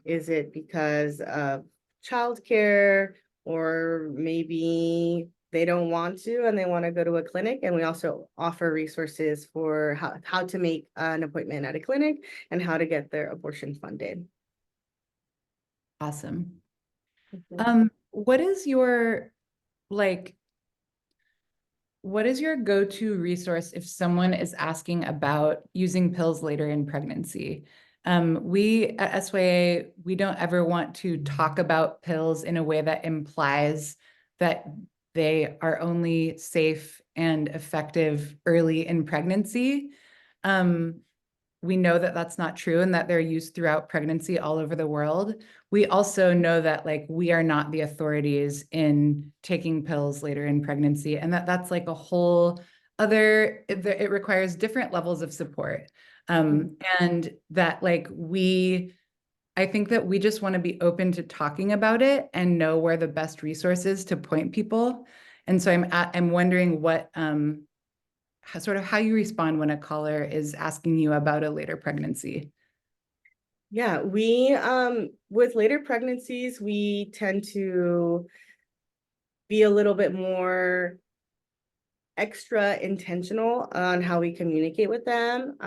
Is it because of childcare, or maybe they don't want to and they want to go to a clinic? And we also offer resources for how to make an appointment at a clinic and how to get their abortion funded. Awesome. What is your go-to resource if someone is asking about using pills later in pregnancy? We at SYA, we don't ever want to talk about pills in a way that implies that they are only safe and effective early in pregnancy. We know that that's not true, and that they're used throughout pregnancy all over the world. We also know that we are not the authorities in taking pills later in pregnancy, and that's like a whole other, it requires different levels of support. And that I think that we just want to be open to talking about it and know where the best resources to point people. And so I'm wondering what sort of how you respond when a caller is asking you about a later pregnancy. Yeah, we with later pregnancies, we tend to be a little bit more extra intentional on how we communicate with them.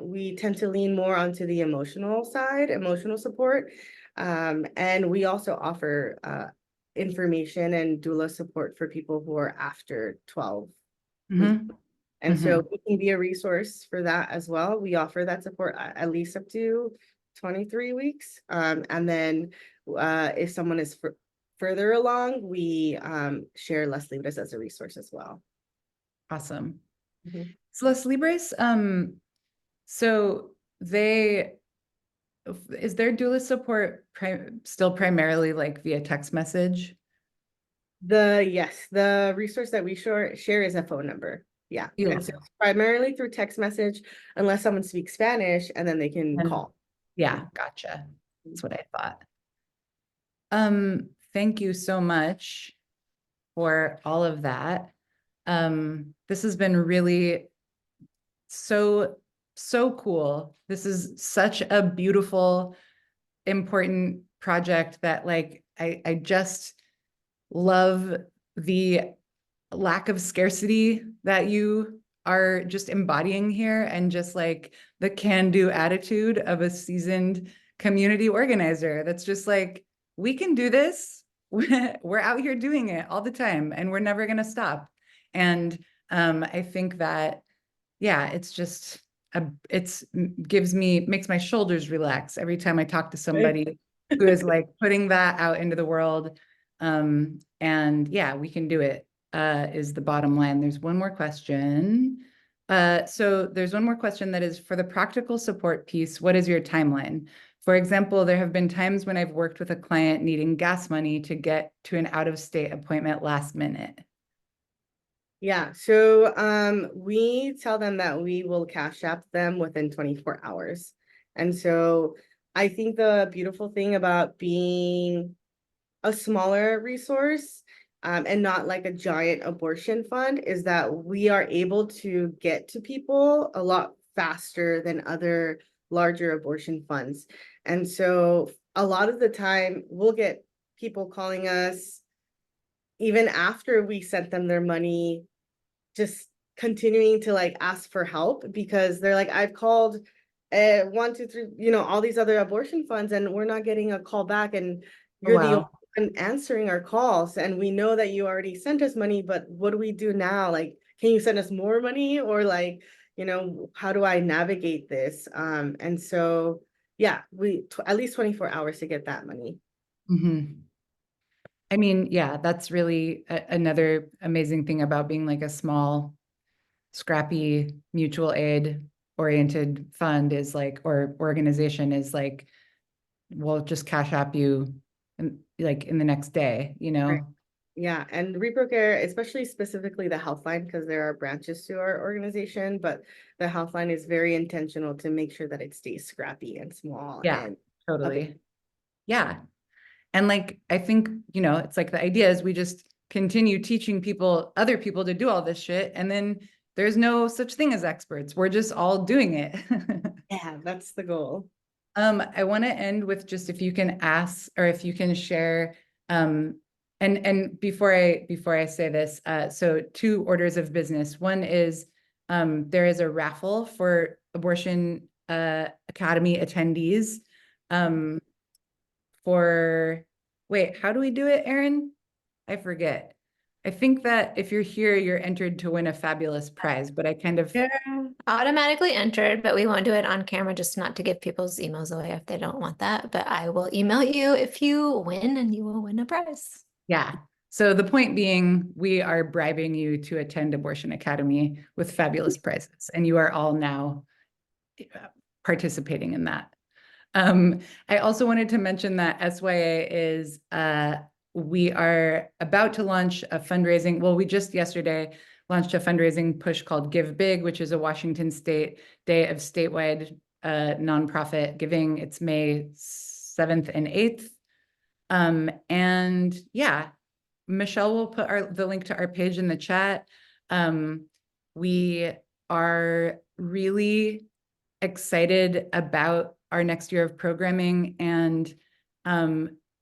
We tend to lean more onto the emotional side, emotional support. And we also offer information and doula support for people who are after 12 weeks. And so we can be a resource for that as well. We offer that support at least up to 23 weeks. And then if someone is further along, we share Las Libres as a resource as well. Awesome. So Las Libres, so is their doula support still primarily like via text message? Yes, the resource that we share is a phone number. Yeah. And so primarily through text message, unless someone speaks Spanish, and then they can call. Yeah, gotcha. That's what I thought. Thank you so much. for all of that. This has been really so cool. This is such a beautiful, important project that like I just love the lack of scarcity that you are just embodying here, and just like the can-do attitude of a seasoned community organizer that's just like, we can do this. We're out here doing it all the time and we're never going to stop. And I think that, yeah, it's just makes my shoulders relax every time I talk to somebody who is like putting that out into the world. And yeah, we can do it, is the bottom line. There's one more question. So there's one more question that is, for the practical support piece, what is your timeline? For example, there have been times when I've worked with a client needing gas money to get to an out-of-state appointment last minute. Yeah, so we tell them that we will cash app them within 24 hours. And so I think the beautiful thing about being a smaller resource and not like a giant abortion fund is that we are able to get to people a lot faster than other larger abortion funds. And so a lot of the time we'll get people calling us even after we sent them their money, just continuing to like ask for help, because they're like, I've called 1, 2, 3, all these other abortion funds and we're not getting a call back, and you're the only one answering our calls, and we know that you already sent us money, but what do we do now? Like, can you send us more money, or like, how do I navigate this? And so yeah, we at least 24 hours to get that money. Mm-hmm. I mean, yeah, that's really another amazing thing about being like a small, scrappy, mutual aid oriented fund, is like, or organization, is like, we'll just cash app you in the next day, Right. Yeah, and Reprocare, especially specifically the healthline, because there are branches to our organization, but the healthline is very intentional to make sure that it stays scrappy and small. Yeah, And totally. Yeah. And like, I think, it's like the idea is we just continue teaching other people to do all this shit. And then there's no such thing as experts. We're just all doing it. yeah, that's the goal. I want to end with just, if you can ask, or if you can share, and before I say this, so 2 orders of business. One is, there is a raffle for Abortion Academy attendees, wait, how do we do it, Erin? I forget. I think that if you're here, you're entered to win a fabulous prize, but I kind of, Yeah, automatically entered, but we won't do it on camera just not to give people's emails away if they don't want that. But I will email you if you win, and you will win a prize. yeah. So the point being, we are bribing you to attend Abortion Academy with fabulous prizes, and you are all now participating in that. I also wanted to mention that SYA is, we are about to launch a fundraising. Well, we just yesterday launched a fundraising push called Give Big, which is a Washington State Day of statewide nonprofit giving. It's May 7th and 8th. And yeah, Michelle will put the link to our page in the chat. We are really excited about our next year of programming, and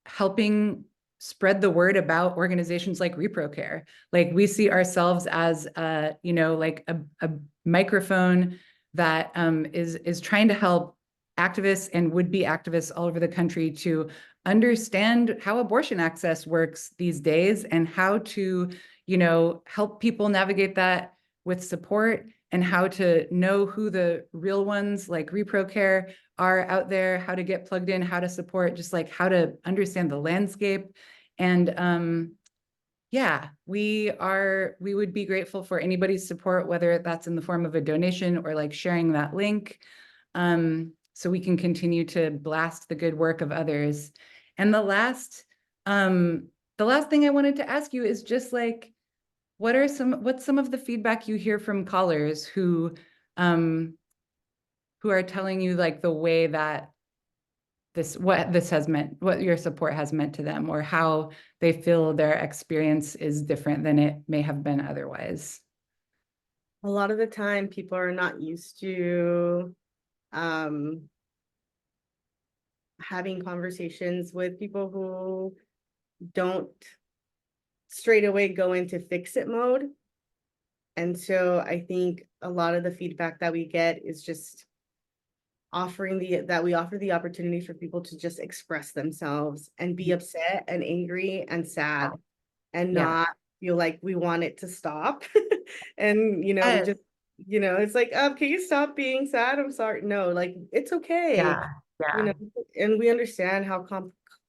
helping spread the word about organizations like Reprocare. Like, we see ourselves as like a microphone that is trying to help activists and would-be activists all over the country to understand how abortion access works these days, and how to help people navigate that with support, and how to know who the real ones like Reprocare are out there, how to get plugged in, how to support, just like how to understand the landscape. And yeah, we would be grateful for anybody's support, whether that's in the form of a donation or like sharing that link, so we can continue to blast the good work of others. And the last thing I wanted to ask you is just like, what's some of the feedback you hear from callers who are telling you like the way that what this has meant, what your support has meant to them, or how they feel their experience is different than it may have been otherwise. A lot of the time people are not used to having conversations with people who don't straight away go into fix it mode. And so I think a lot of the feedback that we get is just that we offer the opportunity for people to just express themselves and be upset and angry and sad and Yeah. not feel like we want it to stop. And we Yes. just, it's like, can you stop being sad? I'm sorry. No, like it's okay. Yeah. Yeah. And we understand how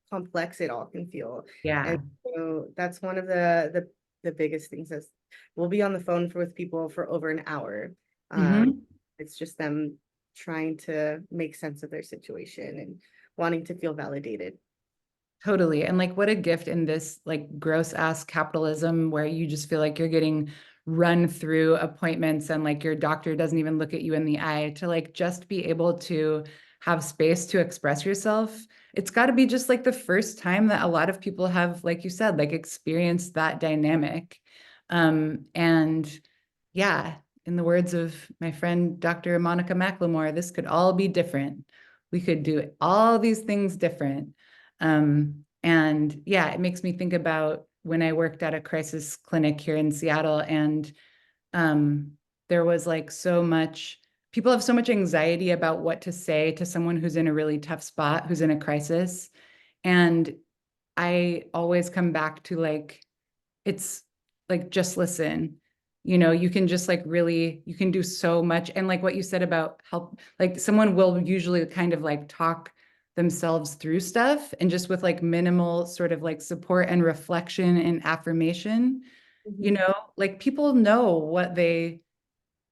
complex it all can feel. Yeah. And so that's one of the biggest things is we'll be on the phone with people for over an hour. Mhm. It's just them trying to make sense of their situation and wanting to feel validated. Totally. And like, what a gift in this like gross ass capitalism where you just feel like you're getting run through appointments and like your doctor doesn't even look at you in the eye, to like just be able to have space to express yourself. It's got to be just like the first time that a lot of people have, like you said, like experienced that dynamic. And yeah, in the words of my friend, Dr. Monica McLemore, this could all be different. We could do all these things different. And yeah, it makes me think about when I worked at a crisis clinic here in Seattle, and there was like so much, people have so much anxiety about what to say to someone who's in a really tough spot, who's in a crisis. And I always come back to like, it's like, just listen. You can just like really, you can do so much. And like what you said about help, like someone will usually kind of like talk themselves through stuff, and just with like minimal sort of like support and reflection and affirmation, like people know what they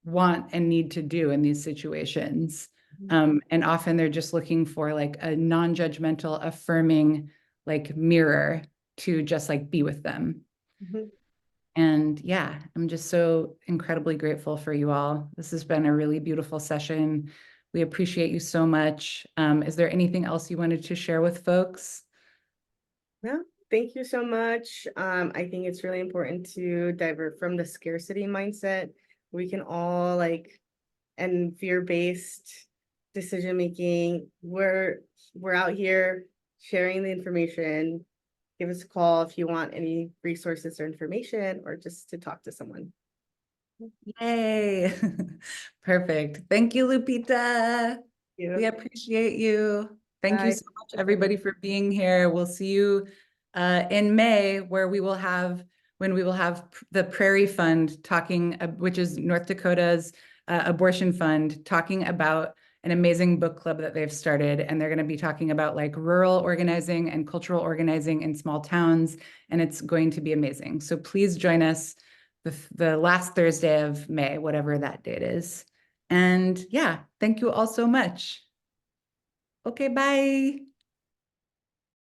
want and need to do in these situations. And often they're just looking for like a non-judgmental, affirming like mirror to just like be with them. Mhm. And yeah, I'm just so incredibly grateful for you all. This has been a really beautiful session. We appreciate you so much. Is there anything else you wanted to share with folks? Yeah, thank you so much. I think it's really important to divert from the scarcity mindset. We can all and fear-based decision making. We're out here sharing the information. Give us a call if you want any resources or information, or just to talk to someone. Yay. Perfect. Thank you, Lupita. We Yeah. appreciate you. Thank you Bye. so much, everybody, for being here. We'll see you in May, where when we will have the Prairie Fund talking, which is North Dakota's abortion fund, talking about an amazing book club that they've started. And they're going to be talking about like rural organizing and cultural organizing in small towns. And it's going to be amazing. So please join us the last Thursday of May, whatever that date is. And yeah, thank you all so much. Okay, bye.